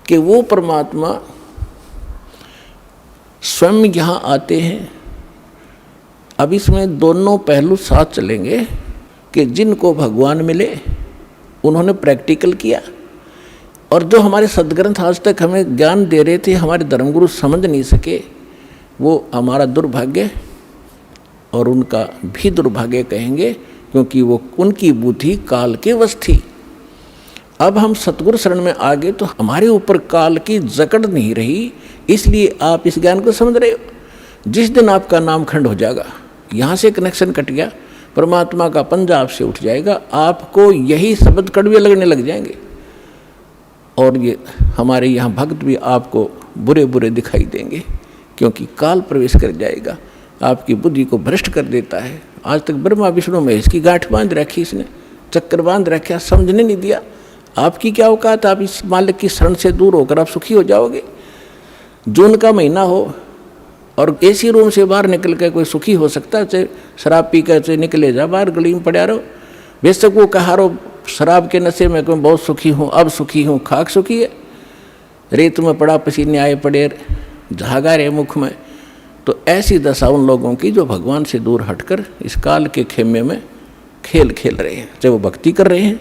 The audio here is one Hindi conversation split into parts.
कि वो परमात्मा स्वयं यहाँ आते हैं। अब इसमें दोनों पहलू साथ चलेंगे कि जिनको भगवान मिले उन्होंने प्रैक्टिकल किया, और जो हमारे सदग्रंथ आज तक हमें ज्ञान दे रहे थे, हमारे धर्मगुरु समझ नहीं सके, वो हमारा दुर्भाग्य और उनका भी दुर्भाग्य कहेंगे, क्योंकि वो उनकी बुद्धि काल के वश थी। अब हम सतगुरु शरण में आ गए तो हमारे ऊपर काल की जकड़ नहीं रही, इसलिए आप इस ज्ञान को समझ रहे हो। जिस दिन आपका नाम खंड हो जाएगा, यहाँ से कनेक्शन कट गया, परमात्मा का पंजा आपसे उठ जाएगा, आपको यही शब्द कड़वे लगने लग जाएंगे, और ये हमारे यहाँ भक्त भी आपको बुरे बुरे दिखाई देंगे, क्योंकि काल प्रवेश कर जाएगा, आपकी बुद्धि को भ्रष्ट कर देता है। आज तक ब्रह्मा विष्णु महेश की गांठ बांध रखी, इसने चक्कर बांध रखा, समझने नहीं दिया। आपकी क्या औकात, आप इस मालिक की शरण से दूर होकर आप सुखी हो जाओगे। जून का महीना हो और एसी रूम से बाहर निकल कर कोई सुखी हो सकता है? चाहे शराब पी कर चाहे निकले जा बाहर गली में पड़ा रहो, बेशक वो कहा रहो शराब के नशे में कोई बहुत सुखी हूँ, अब सुखी हूँ, खाक सुखी है, रेत में पड़ा पसीने आए पड़े, झागा रहे मुख में। तो ऐसी दशा उन लोगों की जो भगवान से दूर हटकर इस काल के खेमे में खेल खेल रहे हैं। चाहे वो भक्ति कर रहे हैं,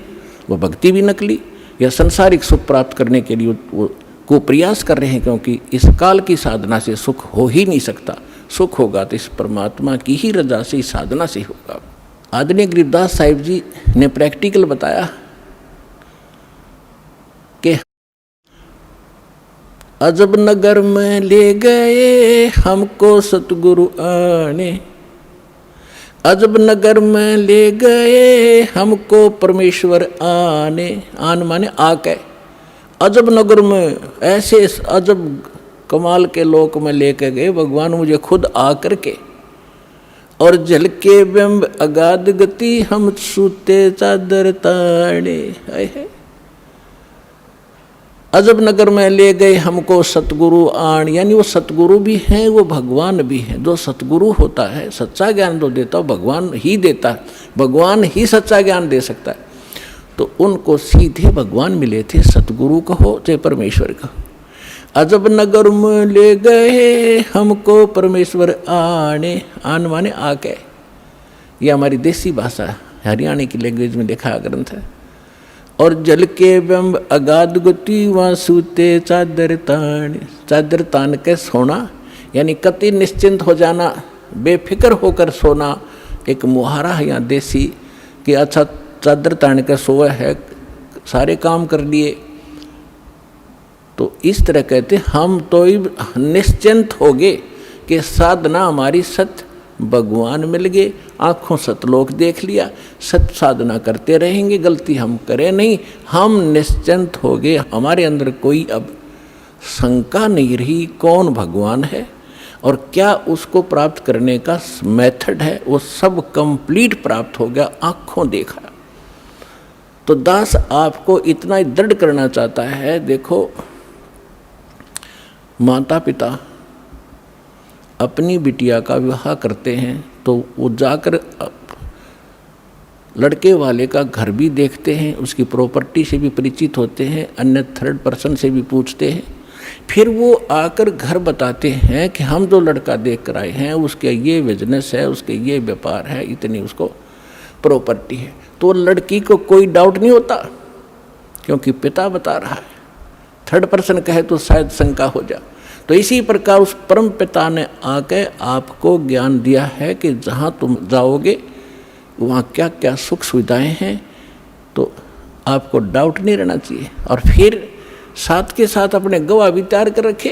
वो भक्ति भी नकली, या संसारिक सुख प्राप्त करने के लिए वो को प्रयास कर रहे हैं, क्योंकि इस काल की साधना से सुख हो ही नहीं सकता। सुख होगा तो इस परमात्मा की ही रजा से, इस साधना से होगा। आदरणीय गरीबदास साहिब जी ने प्रैक्टिकल बताया कि अजब नगर में ले गए हमको सतगुरु आने, अजब नगर में ले गए हमको परमेश्वर आने। आन माने आके, अजब नगर में ऐसे अजब कमाल के लोक में लेकर गए भगवान मुझे खुद आकर के, और जल के बिंब अगाध गति हम सूते चादर ताड़े। अजब नगर में ले गए हमको सतगुरु आन, यानी वो सतगुरु भी हैं, वो भगवान भी हैं। जो सतगुरु होता है, सच्चा ज्ञान जो देता है भगवान ही देता है, भगवान ही सच्चा ज्ञान दे सकता है। तो उनको सीधे भगवान मिले थे, सतगुरु कहो चाहे परमेश्वर कहो। अजब नगर में ले गए हमको परमेश्वर आने, आन माने आके, ये हमारी देसी भाषा हरियाणा की लैंग्वेज में लिखा ग्रंथ है। और जल के बिंब अगाध गति वहाँ सूते चादर तान, चादर तान के सोना, यानी कति निश्चिंत हो जाना, बेफिक्र होकर सोना। एक मुहारा है यहाँ देसी कि अच्छा चादर तान के सोए है, सारे काम कर लिए। तो इस तरह कहते हम तो निश्चिंत हो गए कि साधना हमारी सत्य भगवान मिल गए, आँखों सतलोक देख लिया, सत्य साधना करते रहेंगे, गलती हम करें नहीं, हम निश्चिंत हो गए। हमारे अंदर कोई अब शंका नहीं रही कौन भगवान है और क्या उसको प्राप्त करने का मेथड है, वो सब कंप्लीट प्राप्त हो गया, आँखों देखा। तो दास आपको इतना ही दृढ़ करना चाहता है। देखो, माता पिता अपनी बिटिया का विवाह करते हैं तो वो जाकर लड़के वाले का घर भी देखते हैं, उसकी प्रॉपर्टी से भी परिचित होते हैं, अन्य थर्ड पर्सन से भी पूछते हैं। फिर वो आकर घर बताते हैं कि हम जो लड़का देख कर आए हैं उसके ये बिजनेस है, उसके ये व्यापार है, इतनी उसको प्रॉपर्टी है। तो लड़की को कोई डाउट नहीं होता, क्योंकि पिता बता रहा है। थर्ड पर्सन कहे तो शायद शंका हो जाए। तो इसी प्रकार उस परम पिता ने आके आपको ज्ञान दिया है कि जहाँ तुम जाओगे वहाँ क्या क्या सुख सुविधाएं हैं, तो आपको डाउट नहीं रहना चाहिए। और फिर साथ के साथ अपने गवाह भी तैयार कर रखे।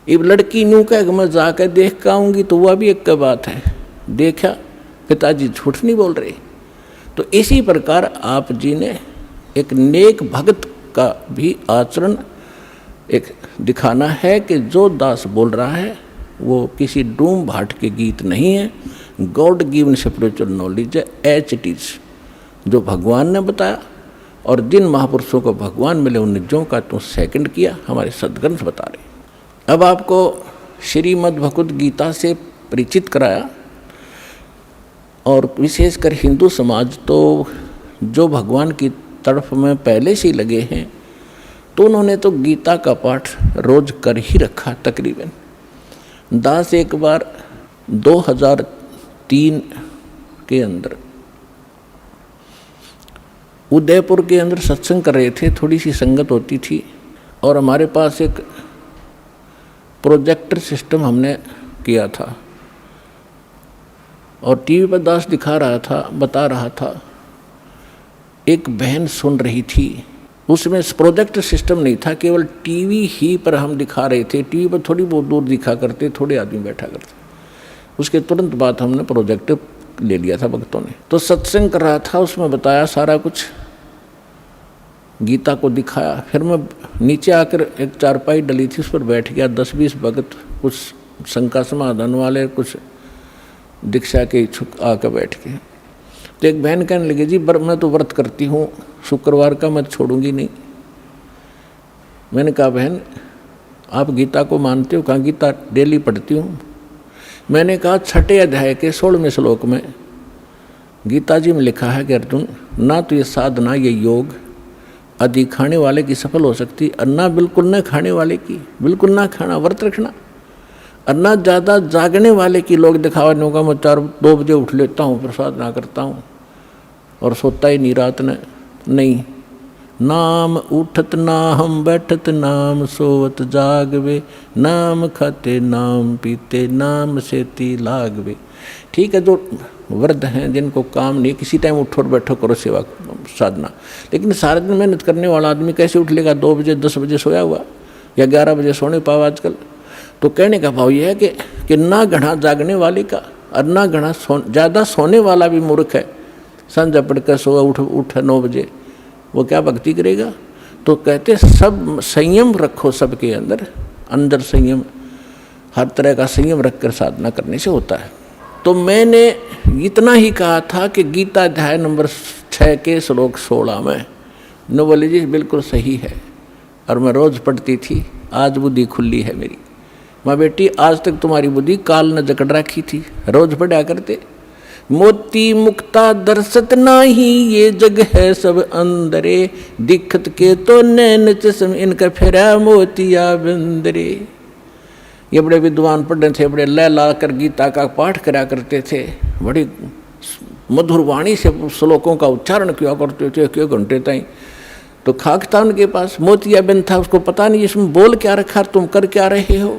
अब लड़की न्यू कह कि मैं जाकर देख कर आऊँगी, तो वह भी एक बात है, देखा पिताजी झूठ नहीं बोल रहे। तो इसी प्रकार आप जी ने एक नेक भक्त का भी आचरण एक दिखाना है कि जो दास बोल रहा है वो किसी डूम भाट के गीत नहीं है, गॉड गिवन स्पिरिचुअल नॉलेज है, एच इट इज, जो भगवान ने बताया। और जिन महापुरुषों को भगवान मिले उन निजों का तो सेकंड किया, हमारे सदग्रंथ बता रहे। अब आपको श्रीमद् भगवद गीता से परिचित कराया, और विशेषकर हिंदू समाज तो जो भगवान की तरफ में पहले से ही लगे हैं, तो उन्होंने तो गीता का पाठ रोज कर ही रखा तकरीबन। दास एक बार 2003 के अंदर उदयपुर के अंदर सत्संग कर रहे थे, थोड़ी सी संगत होती थी, और हमारे पास एक प्रोजेक्टर सिस्टम हमने किया था और टीवी पर दास दिखा रहा था, बता रहा था। एक बहन सुन रही थी, उसमें प्रोजेक्टर सिस्टम नहीं था, केवल टीवी ही पर हम दिखा रहे थे। टीवी पर थोड़ी बहुत दूर दिखा करते, थोड़े आदमी बैठा करते। उसके तुरंत बाद हमने प्रोजेक्टर ले लिया था भक्तों ने। तो सत्संग कर रहा था, उसमें बताया सारा कुछ, गीता को दिखाया। फिर मैं नीचे आकर एक चारपाई डली थी, उस पर बैठ गया। 10-20 भगत, कुछ शंका समाधान वाले, कुछ दीक्षा के इच्छुक आकर बैठ गए। तो एक बहन कहने लगी, जी मैं तो व्रत करती हूँ, शुक्रवार का मैं छोड़ूंगी नहीं। मैंने कहा, बहन आप गीता को मानते हो? कहा, गीता डेली पढ़ती हूँ। मैंने कहा, 6 अध्याय के 16वें श्लोक में गीता जी में लिखा है कि अर्जुन, ना तो ये साधना, ये योग अधिक खाने वाले की सफल हो सकती, और ना बिल्कुल न खाने वाले की, बिल्कुल ना खाना, व्रत रखना, और ना ज़्यादा जागने वाले की। लोग दिखावा नहीं होगा, मैं 4-2 बजे उठ लेता हूँ, प्रसाद ना करता हूँ और सोता ही नहीं रात ने। नहीं, नाम उठत नाम बैठत नाम सोवत जागवे, नाम खाते नाम पीते नाम सेती लागवे। ठीक है, जो वृद्ध हैं जिनको काम नहीं, किसी टाइम उठो और बैठो, करो सेवा साधना, लेकिन सारे दिन मेहनत करने वाला आदमी कैसे उठ लेगा? 2 बजे 10 बजे सोया हुआ, या 11 बजे सोने पाओ आजकल। तो कहने का भाव यह है कि ना घना जागने वाले का और ना घना ज़्यादा सोने वाला भी मूर्ख है। संध्या पढ़कर सोया, उठ 9 बजे, वो क्या भक्ति करेगा? तो कहते सब संयम रखो, सबके अंदर संयम, हर तरह का संयम रखकर साधना करने से होता है। तो मैंने इतना ही कहा था कि गीता अध्याय नंबर 6 के श्लोक 16 में न बोले, जी बिल्कुल सही है, और मैं रोज़ पढ़ती थी। आज बुद्धि खुली है मेरी। माँ बेटी, आज तक तुम्हारी बुद्धि काल न जकड़ रखी थी, रोज पढ़ा करते। मोती मुक्ता दर्शत नाही, ये जग है सब अंदरे, दिखत के तो नैन चश्म, इनका फेरा मोतिया बंदरे। ये बड़े विद्वान पढ़े थे, बड़े लय ला कर गीता का पाठ करा करते थे, बड़ी मधुर वाणी से श्लोकों का उच्चारण किया करते थे कई घंटे ताईं। तो खाक था उनके पास, मोतिया बिंद था, उसको पता नहीं इसमें बोल क्या रखा, तुम कर क्या रहे हो।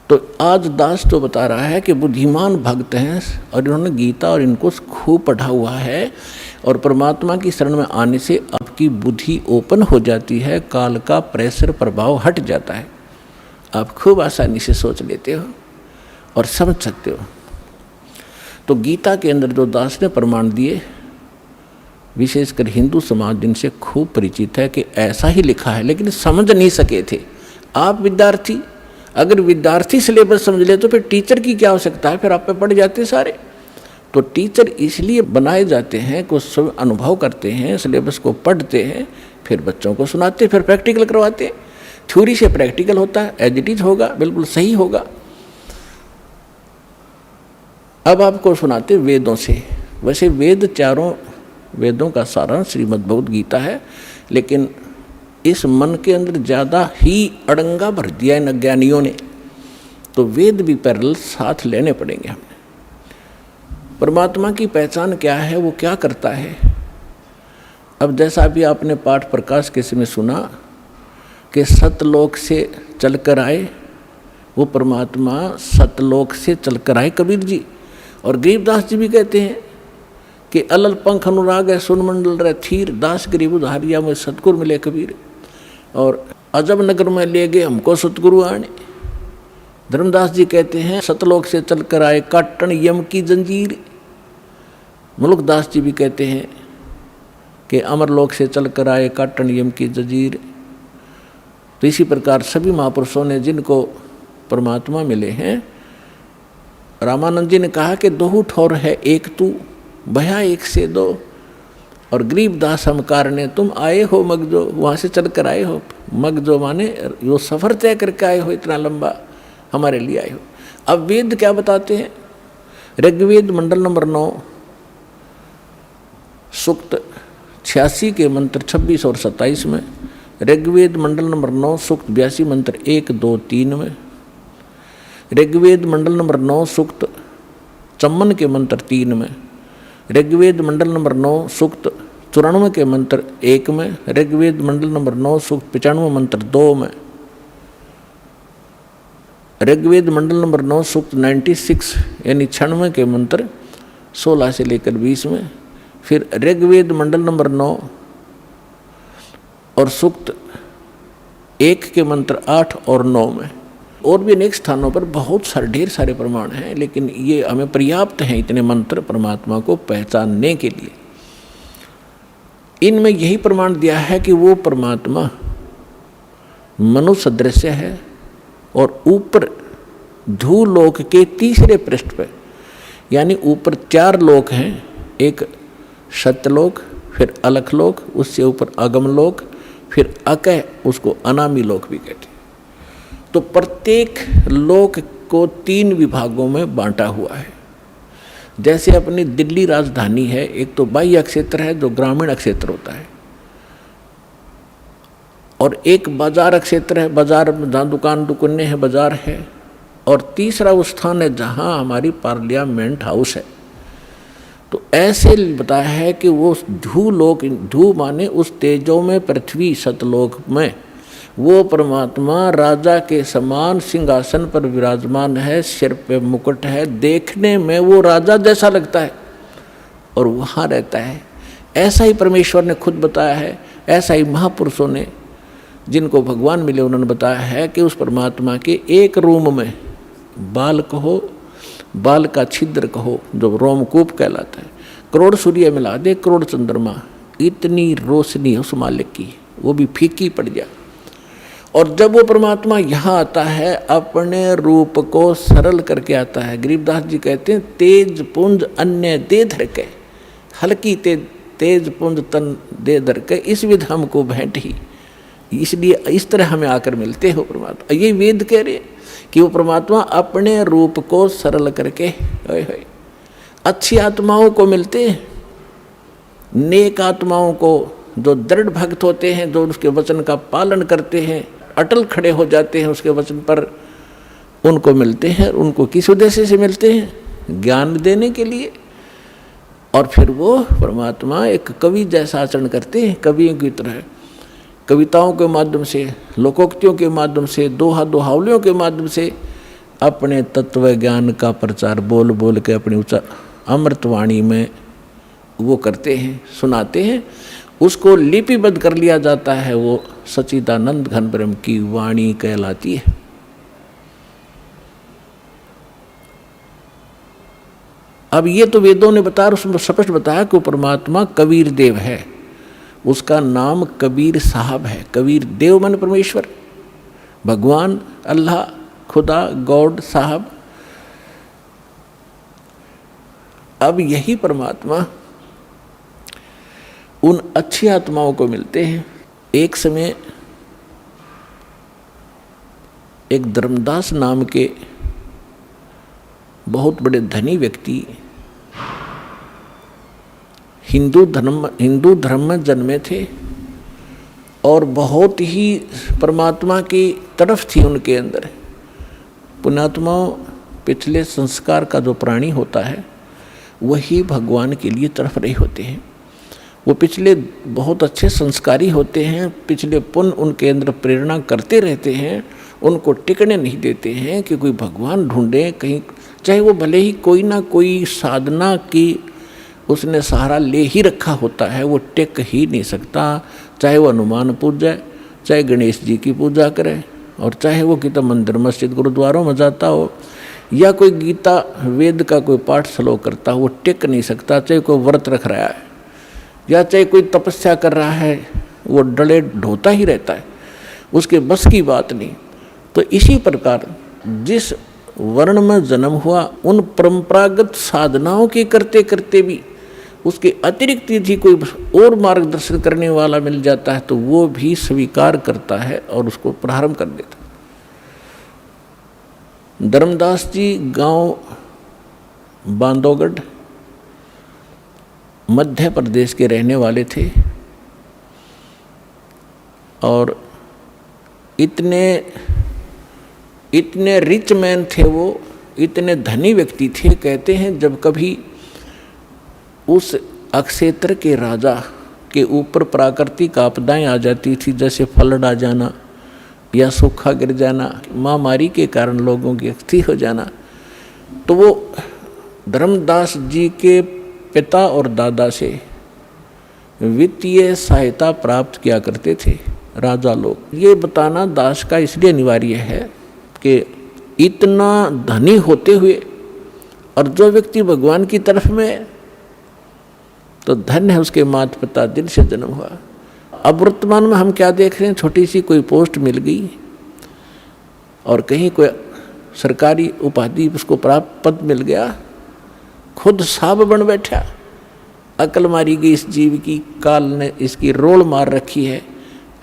तो आज दास तो बता रहा है कि बुद्धिमान भक्त हैं और इन्होंने गीता और इनको खूब पढ़ा हुआ है, और परमात्मा की शरण में आने से आपकी बुद्धि ओपन हो जाती है, काल का प्रेशर प्रभाव हट जाता है, आप खूब आसानी से सोच लेते हो और समझ सकते हो। तो गीता के अंदर जो दास ने प्रमाण दिए, विशेषकर हिंदू समाज जिनसे खूब परिचित है कि ऐसा ही लिखा है, लेकिन समझ नहीं सके थे। आप विद्यार्थी, अगर विद्यार्थी सिलेबस समझ ले तो फिर टीचर की क्या आवश्यकता है, फिर आप पे पढ़ जाते सारे। तो टीचर इसलिए बनाए जाते हैं कि सब अनुभव करते हैं, सिलेबस को पढ़ते हैं, फिर बच्चों को सुनाते, फिर प्रैक्टिकल करवाते हैं। थ्योरी से प्रैक्टिकल होता है, एज इट इज होगा, बिल्कुल सही होगा। अब आपको सुनाते वेदों से। वैसे वेद चारों वेदों का सारांश श्रीमद् भगवद गीता है, लेकिन इस मन के अंदर ज़्यादा ही अड़ंगा भर दिया इन अज्ञानियों ने, तो वेद भी पैरेलल साथ लेने पड़ेंगे हमें। परमात्मा की पहचान क्या है, वो क्या करता है। अब जैसा भी आपने पाठ प्रकाश के समय सुना कि सतलोक से चलकर आए, वो परमात्मा सतलोक से चलकर आए कबीर जी। और गरीबदास जी भी कहते हैं कि अलल पंख अनुराग है सुन मंडल रह थीर, दास गरीब उधारिया में सतगुरु मिले कबीर। और अजब नगर में ले गए हमको सतगुरु आने। धर्मदास जी कहते हैं सतलोक से चलकर आए काटन यम की जंजीर। मुल्कदास जी भी कहते हैं कि अमरलोक से चलकर आए काटन यम की जंजीर। तो इसी प्रकार सभी महापुरुषों ने जिनको परमात्मा मिले हैं, रामानंद जी ने कहा कि दो ठौर है एक तू, भया एक से दो। और गरीबदास हम कारणे तुम आए हो मगजो, वहाँ से चल कर आए हो। मगजो माने वो सफ़र तय करके आए हो, इतना लंबा हमारे लिए आए हो। अब वेद क्या बताते हैं? ऋग्वेद मंडल नंबर 9 सूक्त 86 के मंत्र 26 और 27 में ऋग्वेद मंडल नंबर 9 सूक्त 82 मंत्र 1, 2, 3 में, ऋग्वेद मंडल नंबर 9 सूक्त चम्मन के मंत्र 3 में, ऋग्वेद मंडल नंबर 9 सूक्त 94 के मंत्र 1 में, ऋग्वेद मंडल नंबर 9 सूक्त 95 मंत्र 2 में, ऋग्वेद मंडल नंबर 9 सूक्त 96 यानी 96 के मंत्र 16 से लेकर 20 में, फिर ऋग्वेद मंडल नंबर 9 और सूक्त 1 के मंत्र 8 और 9 में। और भी अनेक स्थानों पर बहुत सारे ढेर सारे प्रमाण हैं, लेकिन ये हमें पर्याप्त हैं इतने मंत्र परमात्मा को पहचानने के लिए। इनमें यही प्रमाण दिया है कि वो परमात्मा मनुष्य सदृश्य है और ऊपर धूलोक के तीसरे पृष्ठ पे, यानी ऊपर 4 लोक हैं, एक सत्यलोक, फिर अलखलोक, उससे ऊपर अगमलोक, फिर अकय, उसको अनामी लोक भी कहते हैं। तो प्रत्येक लोक को 3 विभागों में बांटा हुआ है। जैसे अपनी दिल्ली राजधानी है, एक तो बाह्य क्षेत्र है जो ग्रामीण क्षेत्र होता है, और एक बाजार क्षेत्र है, बाजार में जहाँ दुकान दुकानें हैं, बाजार है, और तीसरा वो स्थान है जहाँ हमारी पार्लियामेंट हाउस है। तो ऐसे बताया है कि वो धूलोक, धू माने उस तेजों में पृथ्वी सतलोक में वो परमात्मा राजा के समान सिंहासन पर विराजमान है, सिर पे मुकुट है, देखने में वो राजा जैसा लगता है और वहाँ रहता है। ऐसा ही परमेश्वर ने खुद बताया है, ऐसा ही महापुरुषों ने जिनको भगवान मिले उन्होंने बताया है कि उस परमात्मा के एक रूम में बाल कहो, बाल का छिद्र कहो जो रोमकूप कहलाता है, करोड़ सूर्य मिला दे, करोड़ चंद्रमा, इतनी रोशनी उस मालिक की, वो भी फीकी पड़ जाए। और जब वो परमात्मा यहाँ आता है अपने रूप को सरल करके आता है। गरीबदास जी कहते हैं तेज पुंज अन्य दे धर के, हल्की तेज पुंज तन दे धर के, इस विध हमको भेंट ही, इसलिए इस तरह हमें आकर मिलते हो परमात्मा। ये वेद कह रहे कि वो परमात्मा अपने रूप को सरल करके अच्छी आत्माओं को मिलते हैं, नेक आत्माओं को जो दृढ़ भक्त होते हैं, जो उसके वचन का पालन करते हैं, अटल खड़े हो जाते हैं उसके वचन पर, उनको मिलते हैं। उनको किस उद्देश्य से मिलते हैं? ज्ञान देने के लिए। और फिर वो परमात्मा एक कवि जैसा आचरण करते हैं, कवियों की तरह, कविताओं के माध्यम से, लोकोक्तियों के माध्यम से, दोहावलियों के माध्यम से अपने तत्व ज्ञान का प्रचार बोल बोल के अपनी उच्च अमृतवाणी में वो करते हैं, सुनाते हैं। उसको लिपिबद्ध कर लिया जाता है, वो सच्चिदानंद घन ब्रह्म की वाणी कहलाती है। अब ये तो वेदों ने बताया, उसमें स्पष्ट बताया कि परमात्मा कबीर देव है, उसका नाम कबीर साहब है। कबीर देव मन परमेश्वर, भगवान, अल्लाह, खुदा, गॉड, साहब। अब यही परमात्मा उन अच्छी आत्माओं को मिलते हैं। एक समय एक धर्मदास नाम के बहुत बड़े धनी व्यक्ति हिंदू धर्म में जन्मे थे और बहुत ही परमात्मा की तरफ थी उनके अंदर। पुण्यात्मा पिछले संस्कार का जो प्राणी होता है वही भगवान के लिए तरफ रहे होते हैं। वो पिछले बहुत अच्छे संस्कारी होते हैं, पिछले पुण्य उनके अंदर प्रेरणा करते रहते हैं, उनको टिकने नहीं देते हैं कि कोई भगवान ढूंढे कहीं, चाहे वो भले ही कोई ना कोई साधना की उसने सहारा ले ही रखा होता है, वो टिक ही नहीं सकता। चाहे वो हनुमान पूजा, चाहे गणेश जी की पूजा करे, और चाहे वो कितना मंदिर मस्जिद गुरुद्वारों में जाता हो, या कोई गीता वेद का कोई पाठ श्लोक करता हो, वो टिक नहीं सकता। चाहे कोई व्रत रख रहा है या चाहे कोई तपस्या कर रहा है, वो डले ढोता ही रहता है, उसके बस की बात नहीं। तो इसी प्रकार जिस वर्ण में जन्म हुआ, उन परंपरागत साधनाओं के करते करते भी उसके अतिरिक्त यदि कोई और मार्गदर्शन करने वाला मिल जाता है तो वो भी स्वीकार करता है और उसको प्रारंभ कर देता है। धर्मदास जी गांव बांधवगढ़ मध्य प्रदेश के रहने वाले थे। और इतने रिच मैन थे वो, इतने धनी व्यक्ति थे। कहते हैं जब कभी उस अक्षेत्र के राजा के ऊपर प्राकृतिक आपदाएं आ जाती थी, जैसे फ्लड आ जाना या सूखा गिर जाना, महामारी के कारण लोगों की हत्या हो जाना, तो वो धर्मदास जी के पिता और दादा से वित्तीय सहायता प्राप्त किया करते थे राजा लोग। ये बताना दास का इसलिए अनिवार्य है कि इतना धनी होते हुए और जो व्यक्ति भगवान की तरफ में, तो धन्य है उसके माता पिता दिल से जन्म हुआ। अब वर्तमान में हम क्या देख रहे हैं, छोटी सी कोई पोस्ट मिल गई और कहीं कोई सरकारी उपाधि उसको प्राप्त पद मिल गया, खुद साहब बन बैठा। अकल मारी गई इस जीव की, काल ने इसकी रोल मार रखी है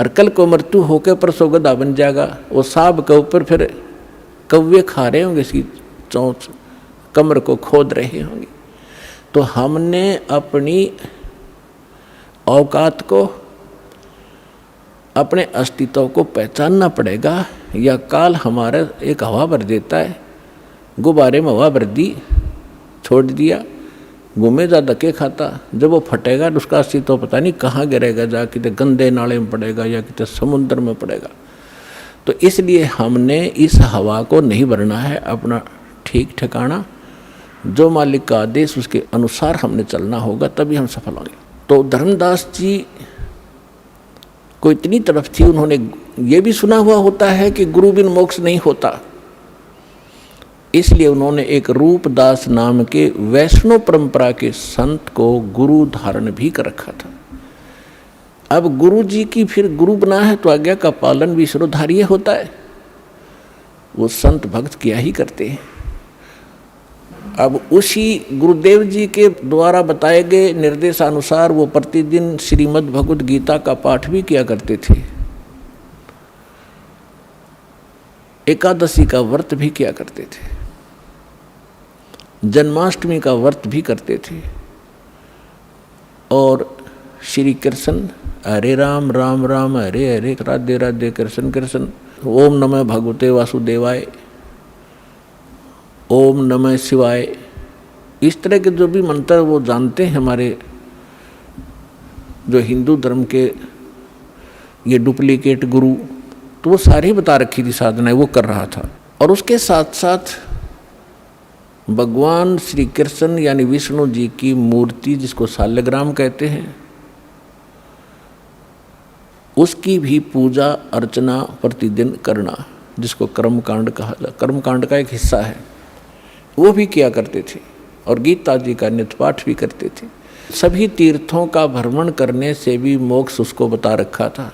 और कल को मृत्यु होकर परसों गधा बन जाएगा। वो साहब के ऊपर फिर कौवे खा रहे होंगे, इसकी चोंच कमर को खोद रहे होंगे। तो हमने अपनी औकात को, अपने अस्तित्व को पहचानना पड़ेगा, या काल हमारा एक हवा भर देता है, गुब्बारे में हवा भर दी, छोड़ दिया, घूमे जा धक्के खाता, जब वो फटेगा तो उसका अस्तित्व पता नहीं कहाँ गिरेगा, जा कितने गंदे नाले में पड़ेगा या कितने समुद्र में पड़ेगा। तो इसलिए हमने इस हवा को नहीं भरना है, अपना ठीक ठिकाना, जो मालिक का आदेश उसके अनुसार हमने चलना होगा, तभी हम सफल होंगे। तो धर्मदास जी को इतनी तरफ थी, उन्होंने ये भी सुना हुआ होता है कि गुरु बिन मोक्ष नहीं होता, इसलिए उन्होंने एक रूपदास नाम के वैष्णव परंपरा के संत को गुरु धारण भी कर रखा था। अब गुरु जी की फिर गुरु बना है तो आज्ञा का पालन भी शिरोधार्य होता है, वो संत भक्त किया ही करते हैं। अब उसी गुरुदेव जी के द्वारा बताए गए निर्देशानुसार वो प्रतिदिन श्रीमद् भगवद गीता का पाठ भी किया करते थे, एकादशी का व्रत भी किया करते थे, जन्माष्टमी का व्रत भी करते थे, और श्री कृष्ण हरे राम राम राम हरे हरे राधे राधे कृष्ण कृष्ण, ओम नमः भगवते वासुदेवाय, ओम नमः शिवाय, इस तरह के जो भी मंत्र वो जानते हैं हमारे जो हिंदू धर्म के ये डुप्लीकेट गुरु, तो वो सारी बता रखी थी साधनाएं, वो कर रहा था। और उसके साथ साथ भगवान श्री कृष्ण यानी विष्णु जी की मूर्ति, जिसको शालिग्राम कहते हैं, उसकी भी पूजा अर्चना प्रतिदिन करना, जिसको कर्मकांड कहा जाता, कर्मकांड का एक हिस्सा है, वो भी किया करते थे। और गीता जी का नित्य पाठ भी करते थे। सभी तीर्थों का भ्रमण करने से भी मोक्ष उसको बता रखा था।